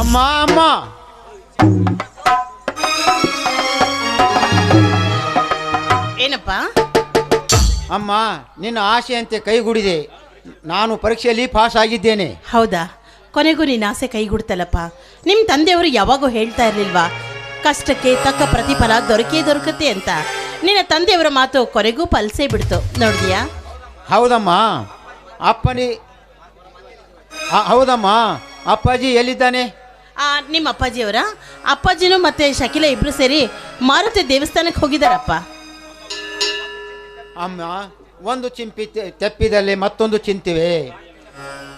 ಅಮ್ಮ ಅಮ್ಮ ಏನಪ್ಪ? ಅಮ್ಮ, ನಿನ್ನ ಆಸೆಯಂತೆ ಕೈಗೂಡಿದೆ. ನಾನು ಪರೀಕ್ಷೆಯಲ್ಲಿ ಪಾಸ್ ಆಗಿದ್ದೇನೆ. ಹೌದಾ? ಕೊನೆಗೂ ನಿನ್ನ ಆಸೆ ಕೈಗೂಡ್ತಲ್ಲಪ್ಪ. ನಿಮ್ಮ ತಂದೆಯವರು ಯಾವಾಗೂ ಹೇಳ್ತಾ ಇರಲಿಲ್ವಾ, ಕಷ್ಟಕ್ಕೆ ತಕ್ಕ ಪ್ರತಿಫಲ ದೊರಕುತ್ತೆ ಅಂತ? ನಿನ್ನ ತಂದೆಯವರ ಮಾತು ಕೊನೆಗೂ ಫಲಿಸೇ ಬಿಡ್ತು, ನೋಡಿದ್ಯಾ? ಹೌದಮ್ಮ. ಹೌದಮ್ಮ. ಅಪ್ಪಾಜಿ ಎಲ್ಲಿದ್ದಾನೆ? ನಿಮ್ಮ ಅಪ್ಪಾಜಿನೂ ಮತ್ತೆ ಶಕಿಲ ಇಬ್ರು ಸೇರಿ ಮಾರುತಿ ದೇವಸ್ಥಾನಕ್ಕೆ ಹೋಗಿದಾರಪ್ಪ. ಅಮ್ಮ, ಒಂದು ಚಿಂಪಿ ತೆಪ್ಪಿದಲ್ಲಿ ಮತ್ತೊಂದು ಚಿಂತಿವೆ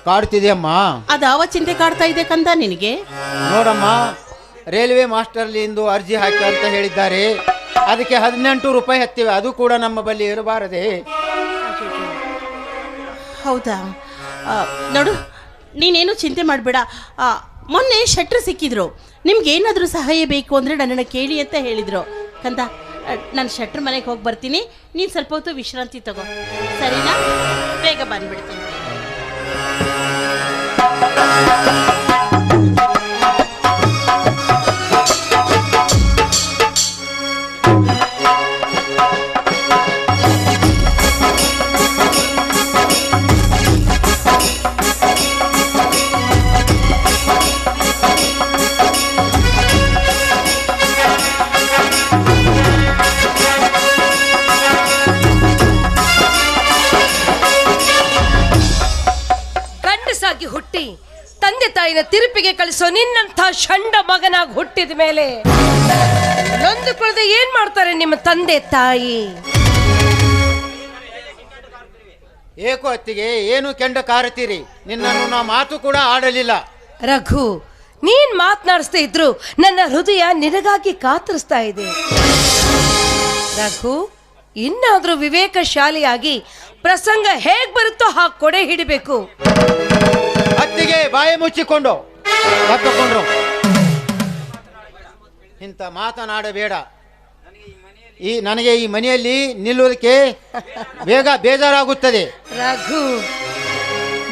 ಕಾಡ್ತಿದೆಯಮ್ಮ. ಅದಾವ ಚಿಂತೆ ಕಾಡ್ತಾ ಇದೆ ಕಂದ ನಿನಗೆ? ನೋಡಮ್ಮ, ರೈಲ್ವೆ ಮಾಸ್ಟರ್ಲಿ ಇಂದು ಅರ್ಜಿ ಹಾಕಿ ಅಂತ ಹೇಳಿದ್ದಾರೆ. ಅದಕ್ಕೆ 18 ರೂಪಾಯಿ ಹತ್ತಿವೆ. ಅದು ಕೂಡ ನಮ್ಮ ಬಳಿ ಇರಬಾರದೆ. ಹೌದಾ? ನೋಡು, ನೀನೇನು ಚಿಂತೆ ಮಾಡಬೇಡ. ಮೊನ್ನೆ ಶೆಟ್ರು ಸಿಕ್ಕಿದ್ರು. ನಿಮ್ಗೇನಾದರೂ ಸಹಾಯ ಬೇಕು ಅಂದರೆ ನನ್ನನ್ನು ಕೇಳಿ ಅಂತ ಹೇಳಿದರು. ಕಂದ, ನಾನು ಶೆಟ್ರ ಮನೆಗೆ ಹೋಗಿ ಬರ್ತೀನಿ. ನೀನು ಸ್ವಲ್ಪ ಹೊತ್ತು ವಿಶ್ರಾಂತಿ ತಗೋ, ಸರಿನಾ? ಬೇಗ ಬಂದುಬಿಡ್ತೀನಿ. ಹುಟ್ಟಿ ತಂದೆ ತಾಯಿನ ತಿರುಪಿಗೆ ಕಳಿಸೋ ನಿನ್ನಂಥ ಷಂಡ ಮಗನಾಗಿ ಹುಟ್ಟಿದ ಮೇಲೆ ನೊಂದುಕೊಳ್ಳದೆ ಏನ್ ಮಾಡ್ತಾರೆ ನಿಮ್ಮ ತಂದೆ ತಾಯಿ? ಏಕೋ ಅತ್ತಿಗೆ, ಏನು ಕೆಂಡ ಕಾರುತ್ತೀರಿ? ನಿನ್ನನ್ನು ನಾ ಮಾತು ಕೂಡ ಆಡಲಿಲ್ಲ. ರಘು, ನೀನ್ ಮಾತನಾಡಿಸ್ತಾ ಇದ್ರು ನನ್ನ ಹೃದಯ ನಿನಗಾಗಿ ಕಾತರಿಸ್ತಾ ಇದೆ. ರಘು, ಇನ್ನಾದ್ರೂ ವಿವೇಕಶಾಲಿಯಾಗಿ ಪ್ರಸಂಗ ಹೇಗ್ ಬರುತ್ತೋ ಹಾಗೆ ಕೊಡೆ ಹಿಡಿಬೇಕು. ಅತ್ತಿಗೆ ಬಾಯಿ ಮುಚ್ಚಿಕೊಂಡು ತಪ್ಪಿಕೊಂಡ್ರು. ಇಂಥ ಮಾತನಾಡಬೇಡ. ನನಗೆ ಈ ಮನೆಯಲ್ಲಿ ನಿಲ್ಲುವುದಕ್ಕೆ ಬೇಜಾರಾಗುತ್ತದೆ. ರಘು,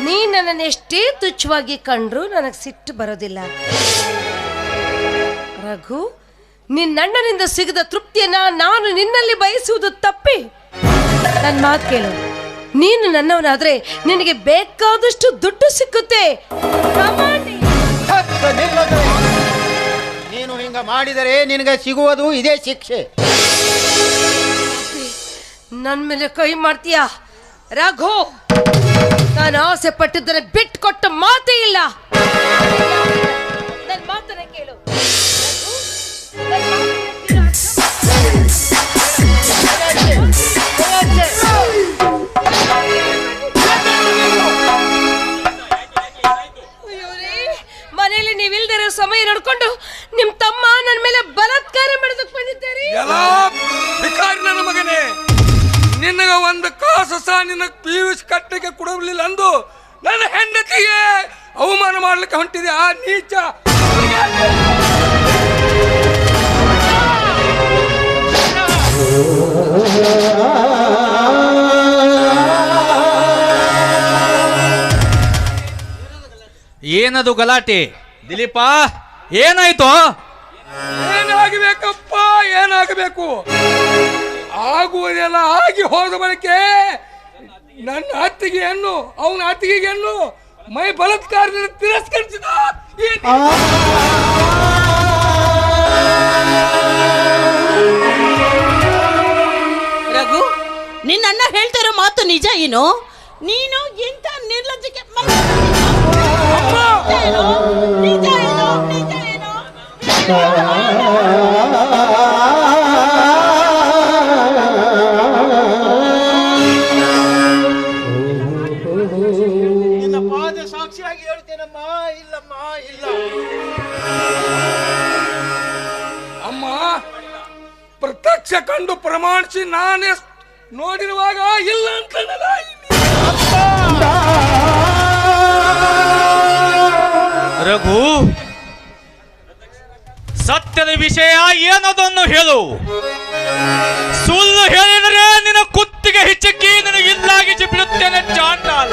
ನೀ ನನ್ನನ್ನು ಎಷ್ಟೇ ತುಚ್ಛವಾಗಿ ಕಂಡ್ರು ನನಗೆ ಸಿಟ್ಟು ಬರೋದಿಲ್ಲ. ರಘು, ನಿನ್ನಣ್ಣನಿಂದ ಸಿಗದ ತೃಪ್ತಿಯನ್ನ ನಾನು ನಿನ್ನಲ್ಲಿ ಬಯಸುವುದು ತಪ್ಪಿ. ನನ್ನ ಮಾತು ಕೇಳು, ನೀನು ನನ್ನವನಾದ್ರೆ ನಿನಗೆ ಬೇಕಾದಷ್ಟು ದುಡ್ಡು ಸಿಕ್ಕುತ್ತೆ. ನೀನು ಹಿಂಗ ಮಾಡಿದರೆ ನಿನಗೆ ಸಿಗುವುದು ಇದೇ ಶಿಕ್ಷೆ. ನನ್ನ ಮೇಲೆ ಕೈ ಮಾಡ್ತೀಯಾ? ರಘು, ನಾನು ಆಸೆ ಪಟ್ಟಿದ್ದರೆ ಬಿಟ್ಟು ಕೊಟ್ಟ ಮಾತೇ ಇಲ್ಲ. ನನ್ನ ಮಾತನ್ನ ಕೇಳು. ಮನೆಯಲ್ಲಿ ನೀವಿಲ್ದಿರೋ ಸಮಯ ನೋಡ್ಕೊಂಡು ನಿಮ್ ತಮ್ಮ ನನ್ನ ಮೇಲೆ ಬಲಾತ್ಕಾರ ಮಾಡೋದಕ್ಕೆ ಬಂದಿದ್ದೀರಿ. ನನ್ನ ಮಗನೇ, ನಿನಗ ಒಂದು ಕಾಸು ಸಹ ನಿನ್ನ ಪಿಯೂಷ್ ಕಟ್ಟಿಗೆ ಕೊಡಲಿಲ್ಲ ಅಂದು ನನ್ನ ಹೆಂಡತಿಗೆ ಅವಮಾನ ಮಾಡ್ಲಿಕ್ಕೆ ಹೊಂಟಿದೆ ಆ ನೀಚ. ಏನದು ಗಲಾಟೆ? ದಿಲೀಪ, ಏನಾಯ್ತು? ಏನಾಗಬೇಕಪ್ಪ, ಏನಾಗಬೇಕು? ಆಗುವುದೆಲ್ಲ ಆಗಿ ಹೋದ ಬಳಿಕೆ ನನ್ನ ಅತ್ತಿಗೆಯನ್ನು ಅವನ ಅತ್ತಿಗೆಯನ್ನು ಮೈ ಬಲಾತ್ಕಾರದಿಂದ ತಿರಸ್ಕರಿಸಿದ. ರಘು, ನಿನ್ನಣ್ಣ ಹೇಳ್ತಾ ಇರೋ ಮಾತು ನಿಜ ಏನೋ? ನೀನು ಎಂತ ನಿರ್ಲಜ್ಜಕ್ಕೆ ನಿಜ ಏನೋ? ನಿನ್ನ ಪಾದ ಸಾಕ್ಷಿಯಾಗಿ ಹೇಳ್ತೇನಮ್ಮ. ಇಲ್ಲಮ್ಮ, ಇಲ್ಲ ಅಮ್ಮ. ಪ್ರತ್ಯಕ್ಷ ಕಂಡು ಪ್ರಮಾಣಿಸಿ ನಾನೇ ನೋಡಿರುವಾಗ ಇಲ್ಲ ಅಂತ ರಘು, ಸತ್ಯದ ವಿಷಯ ಏನದನ್ನು ಹೇಳು. ಸುಳ್ಳು ಹೇಳಿದರೆ ನಿನ್ನ ಕುತ್ತಿಗೆ ಹಿಚ್ಚಕ್ಕಿ ನಿನಗಿಲ್ಲಾಗಿಸಿ ಬಿಡುತ್ತೇನೆ ಚಾಂಡಾಲ.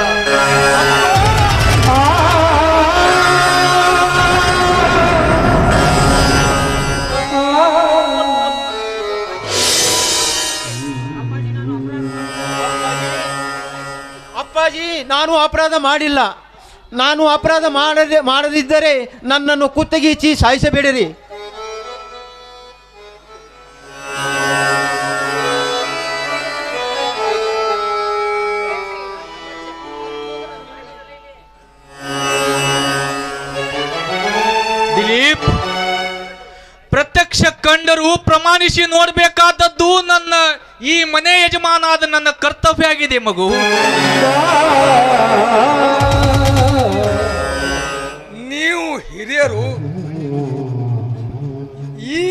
ನಾನು ಅಪರಾಧ ಮಾಡಿಲ್ಲ. ನಾನು ಅಪರಾಧ ಮಾಡದಿದ್ದರೆ ನನ್ನನ್ನು ಕುತ್ತಗೀಚಿ ಸಾಯಿಸಬೇಡಿರಿ. ದಿಲೀಪ್, ಪ್ರತ್ಯಕ್ಷ ಕಂಡರೂ ಪ್ರಮಾಣಿಸಿ ನೋಡಬೇಕಾದದ್ದು ನನ್ನ ಈ ಮನೆ ಯಜಮಾನಾದ ನನ್ನ ಕರ್ತವ್ಯ ಆಗಿದೆ ಮಗು. ನೀವು ಹಿರಿಯರು, ಈ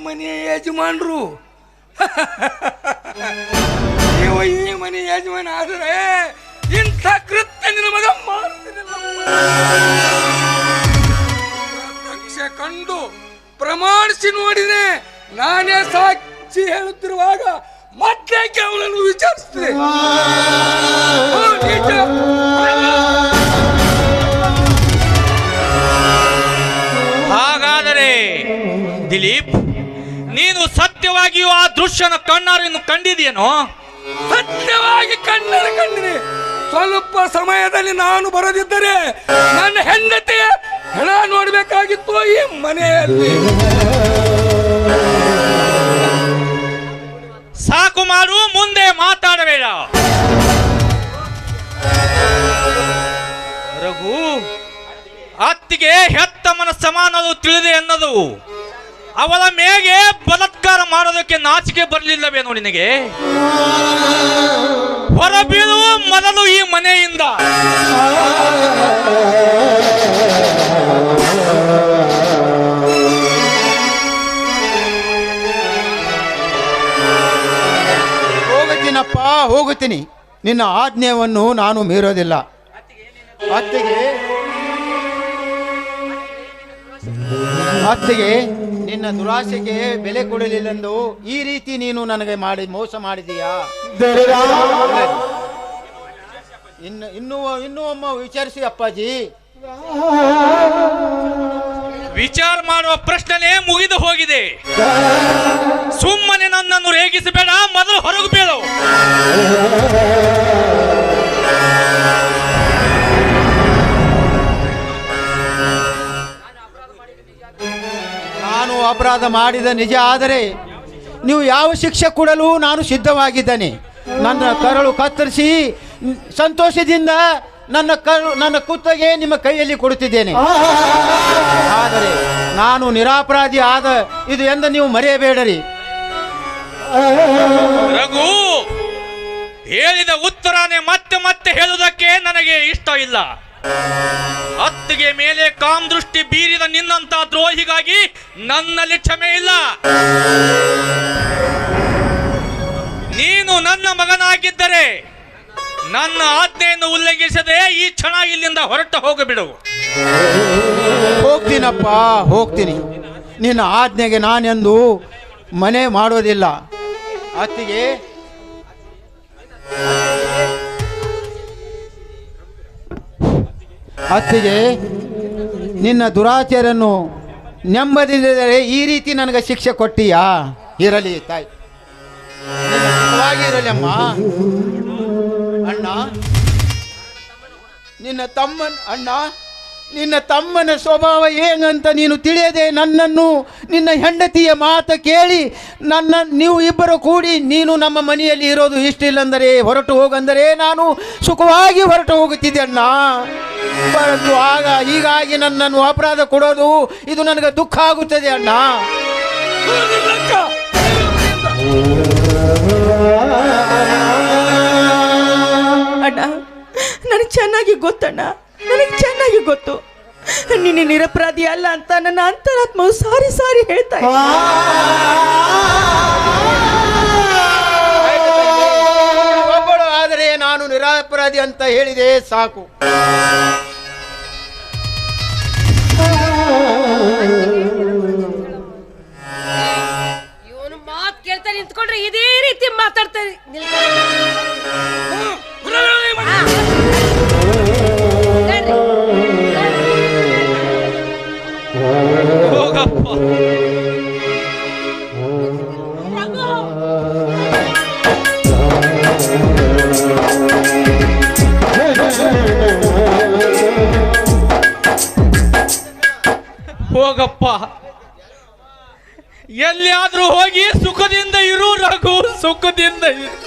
ಮನೆಯ ಯಜಮಾನರು. ನೀವು ಈ ಮನೆಯ ಯಜಮಾನ ಆದರೆ ಇಂಥ ಕೃತ್ಯ ನಿನ್ನ ಮಗ ಮಾಡ್ತಿರಲಿಲ್ಲ. ಪ್ರತ್ಯಕ್ಷ ಕಂಡು ಪ್ರಮಾಣಿಸಿ ನೋಡಿದೆ. ನಾನೇ ಸಾಕ್ಷಿ ಹೇಳುತ್ತಿರುವಾಗ ಮತ್ತೆ ಅವನನ್ನು ವಿಚಾರಿಸ್ತಿದೆ. ಹಾಗಾದರೆ ದಿಲೀಪ್, ನೀನು ಸತ್ಯವಾಗಿಯೂ ಆ ದೃಶ್ಯನ ಕಣ್ಣಾರೆಯನ್ನು ಕಂಡಿದೆಯೇನೋ? ಸತ್ಯವಾಗಿ ಕಂಡಿದೆ. ಸ್ವಲ್ಪ ಸಮಯದಲ್ಲಿ ನಾನು ಬರದಿದ್ದರೆ ನನ್ನ ಹೆಂಡತಿಯ ಹೆಣ ನೋಡಬೇಕಾಗಿತ್ತು ಈ ಮನೆಯಲ್ಲಿ. ಸಾಕು ಮಾಡು, ಮುಂದೆ ಮಾತಾಡಬೇಡ. ರಘು, ಅತ್ತಿಗೆ ಹೆತ್ತ ಮನಸ್ಸಮಾನದು ತಿಳಿದೆ ಅನ್ನೋದು. ಅವಳ ಮೇಗೆ ಬಲಾತ್ಕಾರ ಮಾಡೋದಕ್ಕೆ ನಾಚಿಕೆ ಬರಲಿಲ್ಲವೇನೋ ನಿನಗೆ? ಹೊರಬೀಳು ಮೊದಲು ಈ ಮನೆಯಿಂದ. ಹೋಗುತ್ತೀನಪ್ಪ, ಹೋಗುತ್ತೀನಿ. ನಿನ್ನ ಆಜ್ಞೆಯನ್ನು ನಾನು ಮೀರೋದಿಲ್ಲ. ಅತ್ತಿಗೆ, ನಿನ್ನ ದುರಾಸೆಗೆ ಬೆಲೆ ಕೊಡಲಿಲ್ಲೆಂದು ಈ ರೀತಿ ನೀನು ನನಗೆ ಮೋಸ ಮಾಡಿದೀಯಾ? ಇನ್ನೂ ಒಮ್ಮ ವಿಚಾರಿಸಿ ಅಪ್ಪಾಜಿ. ವಿಚಾರ ಮಾಡುವ ಪ್ರಶ್ನೆ ಮುಗಿದು ಹೋಗಿದೆ. ಸುಮ್ಮನೆ ನನ್ನನ್ನು ರೇಗಿಸಬೇಡ, ಮೊದಲು ಹೊರಗೆ ಬೀಳು. ನಾನು ಅಪರಾಧ ಮಾಡಿದ ನಿಜ ಆದರೆ ನೀವು ಯಾವ ಶಿಕ್ಷೆ ಕೊಡಲು ನಾನು ಸಿದ್ಧವಾಗಿದ್ದೇನೆ. ನನ್ನ ಕರಳು ಕತ್ತರಿಸಿ ಸಂತೋಷದಿಂದ ನನ್ನ ಕುತ್ತಿಗೆ ನಿಮ್ಮ ಕೈಯಲ್ಲಿ ಕೊಡುತ್ತಿದ್ದೇನೆ. ಆದರೆ ನಾನು ನಿರಪರಾಧಿ ಆದ ಇದು ಎಂದು ನೀವು ಮರೆಯಬೇಡರಿ. ರಘು, ಹೇಳಿದ ಉತ್ತರನೇ ಮತ್ತೆ ಮತ್ತೆ ಹೇಳುವುದಕ್ಕೆ ನನಗೆ ಇಷ್ಟ ಇಲ್ಲ. ಅತ್ತಿಗೆ ಮೇಲೆ ಕಾಮ್ ದೃಷ್ಟಿ ಬೀರಿದ ನಿನ್ನಂತ ದ್ರೋಹಿಗಾಗಿ ನನ್ನಲ್ಲಿ ಕ್ಷಮೆ ಇಲ್ಲ. ನೀನು ನನ್ನ ಮಗನಾಗಿದ್ದರೆ ನನ್ನ ಆಜ್ಞೆಯನ್ನು ಉಲ್ಲಂಘಿಸದೆ ಈ ಕ್ಷಣ ಇಲ್ಲಿಂದ ಹೊರಟು ಹೋಗಬಿಡು. ಹೋಗ್ತೀನಪ್ಪ, ಹೋಗ್ತೀನಿ. ನಿನ್ನ ಆಜ್ಞೆಗೆ ನಾನೆಂದು ಮನೆ ಮಾಡೋದಿಲ್ಲ. ಅತ್ತಿಗೆ, ನಿನ್ನ ದುರಾಚಾರನ್ನು ನೆಮ್ಮದಿಲ್ಲದೆ ಈ ರೀತಿ ನನಗೆ ಶಿಕ್ಷೆ ಕೊಟ್ಟೀಯಾ? ಇರಲಿ ತಾಯಿ, ಇರಲಿ ಅಮ್ಮ. ಅಣ್ಣ, ನಿನ್ನ ತಮ್ಮನ ಸ್ವಭಾವ ಏನಂತ ನೀನು ತಿಳಿಯದೆ ನನ್ನನ್ನು, ನಿನ್ನ ಹೆಂಡತಿಯ ಮಾತು ಕೇಳಿ ನೀವು ಇಬ್ಬರು ಕೂಡಿ ನೀನು ನಮ್ಮ ಮನೆಯಲ್ಲಿ ಇರೋದು ಇಷ್ಟಿಲ್ಲಂದರೆ ಹೊರಟು ಹೋಗಂದರೆ ನಾನು ಸುಖವಾಗಿ ಹೊರಟು ಹೋಗುತ್ತಿದ್ದೆ ಅಣ್ಣ. ಪರಂತು ಹೀಗಾಗಿ ನನ್ನನ್ನು ಅಪರಾಧ ಕೊಡೋದು ಇದು ನನಗೆ ದುಃಖ ಆಗುತ್ತದೆ ಅಣ್ಣ. ಅಣ್ಣ, ನನಗೆ ಚೆನ್ನಾಗಿ ಗೊತ್ತಣ್ಣ, ನನಗೆ ಚೆನ್ನಾಗಿ ಗೊತ್ತು ನೀನು ನಿರಪರಾಧಿ ಅಲ್ಲ ಅಂತ ನನ್ನ ಅಂತರಾತ್ಮವು ಸಾರಿ ಸಾರಿ ಹೇಳ್ತಾ ಇದೆ. ಒಬ್ಬಳು ಆದರೆ ನಾನು ನಿರಪರಾಧಿ ಅಂತ ಹೇಳಿದೆ ಸಾಕು. ಇವನು ಮಾತು ಕೇಳ್ತಾ ನಿಂತ್ಕೊಂಡ್ರೆ ಇದೇ ರೀತಿ ಮಾತಾಡ್ತಾರೆ. ಹೋಗಪ್ಪ. ಹೋಗಪ್ಪ, ಎಲ್ಲಿಯಾದ್ರೂ ಹೋಗಿ ಸುಖದಿಂದ ಇರು ರಘು, ಸುಖದಿಂದ ಇರು.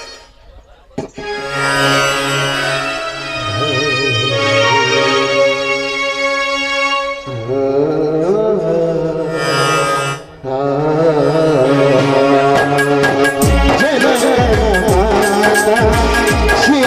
Shri